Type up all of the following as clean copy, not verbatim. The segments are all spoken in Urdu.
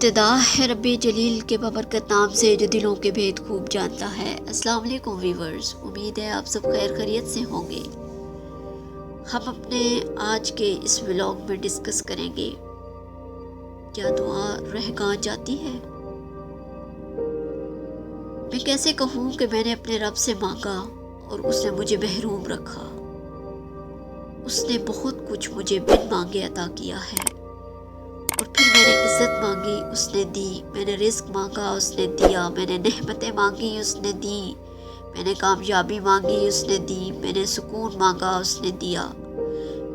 ابتدا ہے رب جلیل کے بابرکت نام سے جو دلوں کے بھید خوب جانتا ہے۔ السلام علیکم ویورز، امید ہے آپ سب خیر خیریت سے ہوں گے۔ ہم اپنے آج کے اس ولاگ میں ڈسکس کریں گے، کیا دعا رہگاں جاتی ہے؟ میں کیسے کہوں کہ میں نے اپنے رب سے مانگا اور اس نے مجھے محروم رکھا۔ اس نے بہت کچھ مجھے بن مانگے عطا کیا ہے، اور پھر میں نے عزت مانگی اس نے دی، میں نے رزق مانگا اس نے دیا، میں نے نعمتیں مانگی اس نے دی، میں نے کامیابی مانگی اس نے دی، میں نے سکون مانگا اس نے دیا،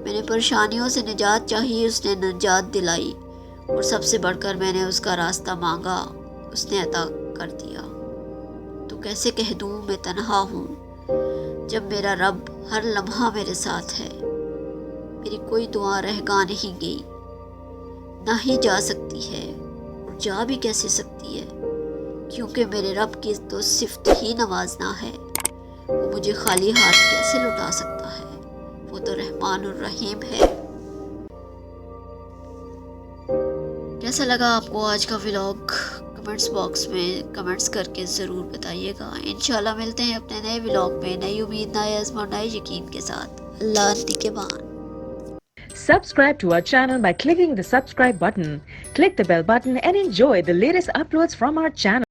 میں نے پریشانیوں سے نجات چاہی اس نے نجات دلائی، اور سب سے بڑھ کر میں نے اس کا راستہ مانگا اس نے عطا کر دیا۔ تو کیسے کہہ دوں میں تنہا ہوں جب میرا رب ہر لمحہ میرے ساتھ ہے۔ میری کوئی دعا رہگاں نہیں گئی، نہ ہی جا سکتی ہے، اور جا بھی کیسے سکتی ہے، کیونکہ میرے رب کی تو صفت ہی نوازنا ہے۔ وہ مجھے خالی ہاتھ کیسے لوٹا سکتا ہے؟ وہ تو رحمان الرحیم ہے۔ کیسا لگا آپ کو آج کا ولاگ؟ کمنٹس باکس میں کمنٹس کر کے ضرور بتائیے گا۔ انشاءاللہ ملتے ہیں اپنے نئے ولاگ میں، نئی امید، نئے عزم اور نئے یقین کے ساتھ۔ اللہ نگہبان۔ Subscribe to our channel by clicking the subscribe button. Click the bell button and enjoy the latest uploads from our channel.